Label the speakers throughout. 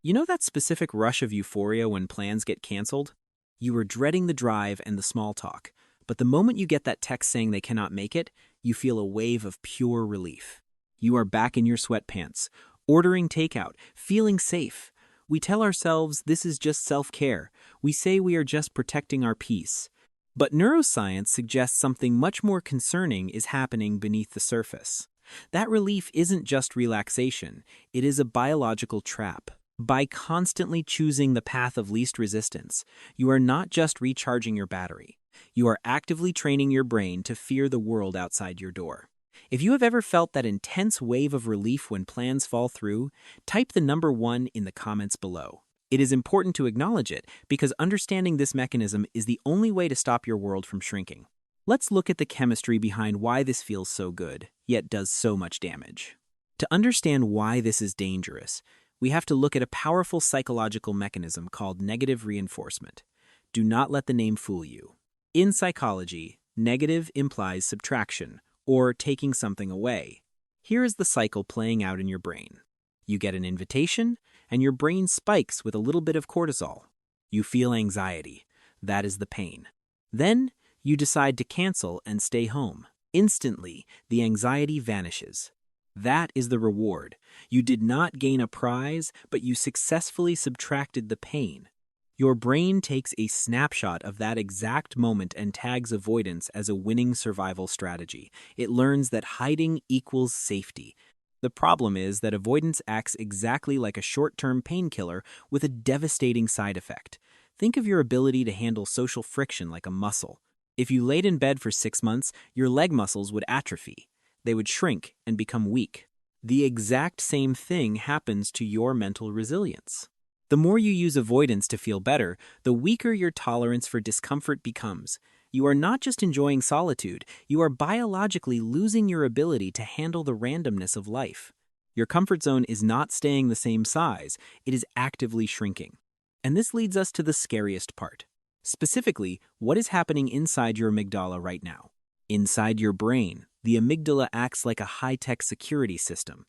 Speaker 1: You know that specific rush of euphoria when plans get canceled? You are dreading the drive and the small talk, but the moment you get that text saying they cannot make it, you feel a wave of pure relief. You are back in your sweatpants, ordering takeout, feeling safe. We tell ourselves this is just self-care. We say we are just protecting our peace. But neuroscience suggests something much more concerning is happening beneath the surface. That relief isn't just relaxation, it is a biological trap. By constantly choosing the path of least resistance, you are not just recharging your battery. You are actively training your brain to fear the world outside your door. If you have ever felt that intense wave of relief when plans fall through, type the number 1 in the comments below. It is important to acknowledge it because understanding this mechanism is the only way to stop your world from shrinking. Let's look at the chemistry behind why this feels so good, yet does so much damage. To understand why this is dangerous, we have to look at a powerful psychological mechanism called negative reinforcement. Do not let the name fool you. In psychology, negative implies subtraction, or taking something away. Here is the cycle playing out in your brain. You get an invitation, and your brain spikes with a little bit of cortisol. You feel anxiety. That is the pain. Then, you decide to cancel and stay home. Instantly, the anxiety vanishes. That is the reward. You did not gain a prize, but you successfully subtracted the pain. Your brain takes a snapshot of that exact moment and tags avoidance as a winning survival strategy. It learns that hiding equals safety. The problem is that avoidance acts exactly like a short-term painkiller with a devastating side effect. Think of your ability to handle social friction like a muscle. If you laid in bed for 6 months, your leg muscles would atrophy. They would shrink and become weak. The exact same thing happens to your mental resilience. The more you use avoidance to feel better, the weaker your tolerance for discomfort becomes. You are not just enjoying solitude, you are biologically losing your ability to handle the randomness of life. Your comfort zone is not staying the same size, it is actively shrinking. And this leads us to the scariest part. Specifically, what is happening inside your amygdala right now? Inside your brain, the amygdala acts like a high-tech security system.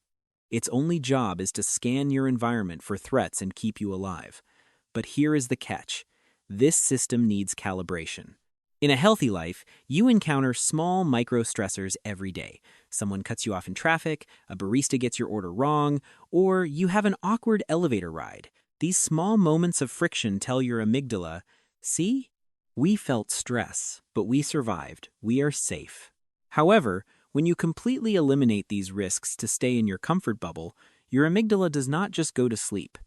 Speaker 1: Its only job is to scan your environment for threats and keep you alive. But here is the catch. This system needs calibration. In a healthy life, you encounter small micro-stressors every day. Someone cuts you off in traffic, a barista gets your order wrong, or you have an awkward elevator ride. These small moments of friction tell your amygdala, see? We felt stress, but we survived. We are safe. However, when you completely eliminate these risks to stay in your comfort bubble, your amygdala does not just go to sleep.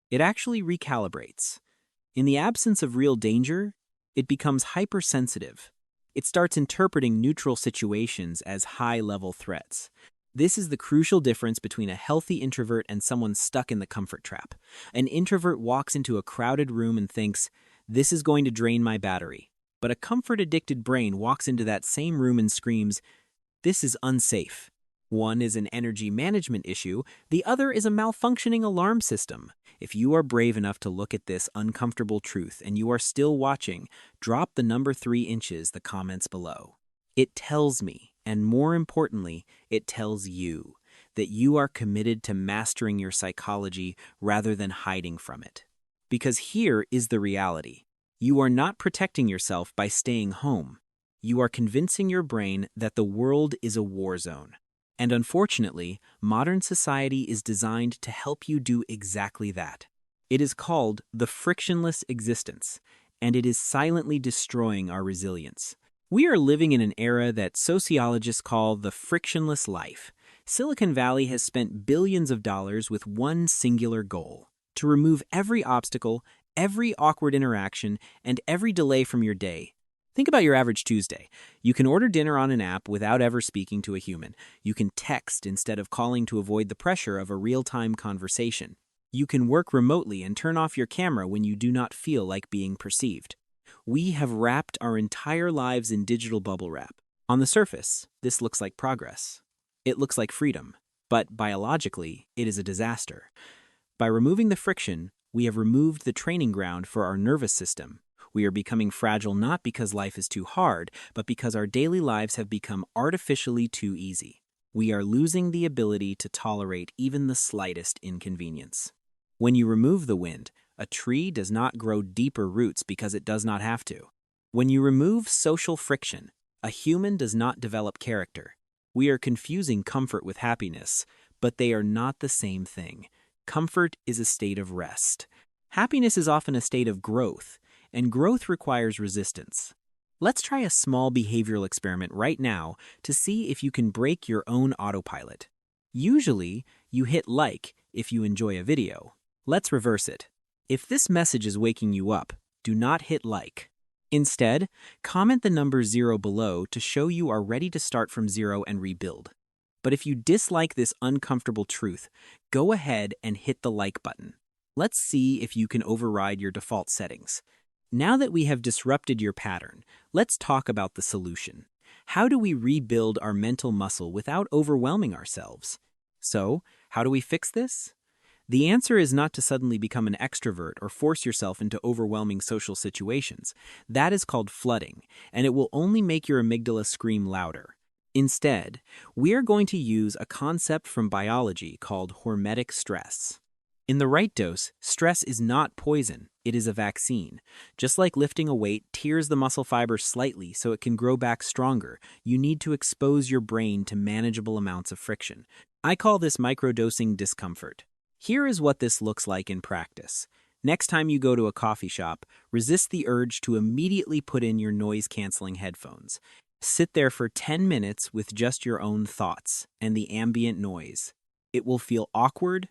Speaker 1: It actually recalibrates. In the absence of real danger, it becomes hypersensitive. It starts interpreting neutral situations as high-level threats. This is the crucial difference between a healthy introvert and someone stuck in the comfort trap. An introvert walks into a crowded room and thinks, "This is going to drain my battery." But a comfort-addicted brain walks into that same room and screams, "This is unsafe." One is an energy management issue, the other is a malfunctioning alarm system. If you are brave enough to look at this uncomfortable truth and you are still watching, drop the number 3 inches the comments below. It tells me, and more importantly, it tells you, that you are committed to mastering your psychology rather than hiding from it. Because here is the reality. You are not protecting yourself by staying home. You are convincing your brain that the world is a war zone. And unfortunately, modern society is designed to help you do exactly that. It is called the frictionless existence, and it is silently destroying our resilience. We are living in an era that sociologists call the frictionless life. Silicon Valley has spent billions of dollars with one singular goal: to remove every obstacle, every awkward interaction, and every delay from your day. Think about your average Tuesday. You can order dinner on an app without ever speaking to a human. You can text instead of calling to avoid the pressure of a real-time conversation. You can work remotely and turn off your camera when you do not feel like being perceived. We have wrapped our entire lives in digital bubble wrap. On the surface, this looks like progress. It looks like freedom. But biologically, it is a disaster. By removing the friction, we have removed the training ground for our nervous system. We are becoming fragile not because life is too hard, but because our daily lives have become artificially too easy. We are losing the ability to tolerate even the slightest inconvenience. When you remove the wind, a tree does not grow deeper roots because it does not have to. When you remove social friction, a human does not develop character. We are confusing comfort with happiness, but they are not the same thing. Comfort is a state of rest. Happiness is often a state of growth, and growth requires resistance. Let's try a small behavioral experiment right now to see if you can break your own autopilot. Usually, you hit like if you enjoy a video. Let's reverse it. If this message is waking you up, do not hit like. Instead, comment the number 0 below to show you are ready to start from 0 and rebuild. But if you dislike this uncomfortable truth, go ahead and hit the like button. Let's see if you can override your default settings. Now that we have disrupted your pattern, let's talk about the solution. How do we rebuild our mental muscle without overwhelming ourselves? So, how do we fix this? The answer is not to suddenly become an extrovert or force yourself into overwhelming social situations. That is called flooding, and it will only make your amygdala scream louder. Instead, we are going to use a concept from biology called hormetic stress. In the right dose, stress is not poison, it is a vaccine. Just like lifting a weight tears the muscle fiber slightly so it can grow back stronger, you need to expose your brain to manageable amounts of friction. I call this microdosing discomfort. Here is what this looks like in practice. Next time you go to a coffee shop, resist the urge to immediately put in your noise-canceling headphones. Sit there for 10 minutes with just your own thoughts and the ambient noise. It will feel awkward.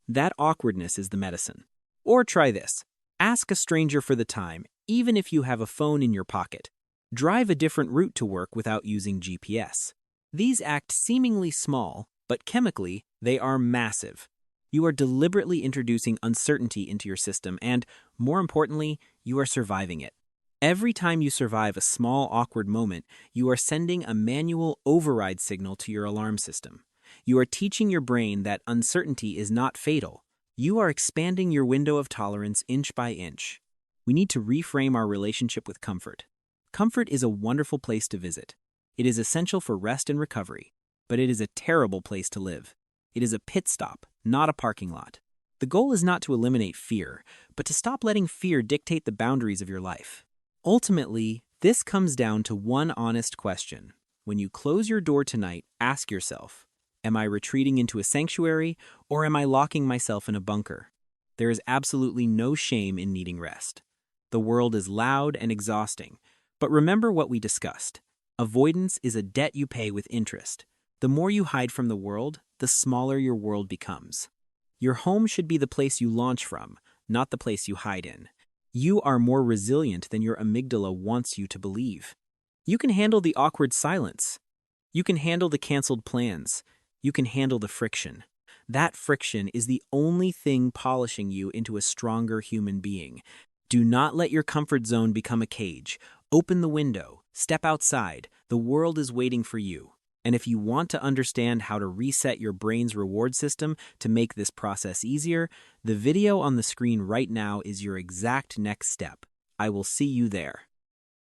Speaker 1: That awkwardness is the medicine. Or try this. Ask a stranger for the time, even if you have a phone in your pocket. Drive a different route to work without using GPS. These act seemingly small, but chemically, they are massive. You are deliberately introducing uncertainty into your system and, more importantly, you are surviving it. Every time you survive a small, awkward moment, you are sending a manual override signal to your alarm system. You are teaching your brain that uncertainty is not fatal. You are expanding your window of tolerance inch by inch. We need to reframe our relationship with comfort. Comfort is a wonderful place to visit. It is essential for rest and recovery, but it is a terrible place to live. It is a pit stop, not a parking lot. The goal is not to eliminate fear, but to stop letting fear dictate the boundaries of your life. Ultimately, this comes down to one honest question. When you close your door tonight, ask yourself, am I retreating into a sanctuary, or am I locking myself in a bunker? There is absolutely no shame in needing rest. The world is loud and exhausting, but remember what we discussed. Avoidance is a debt you pay with interest. The more you hide from the world, the smaller your world becomes. Your home should be the place you launch from, not the place you hide in. You are more resilient than your amygdala wants you to believe. You can handle the awkward silence. You can handle the canceled plans. You can handle the friction. That friction is the only thing polishing you into a stronger human being. Do not let your comfort zone become a cage. Open the window. Step outside. The world is waiting for you. And if you want to understand how to reset your brain's reward system to make this process easier, the video on the screen right now is your exact next step. I will see you there.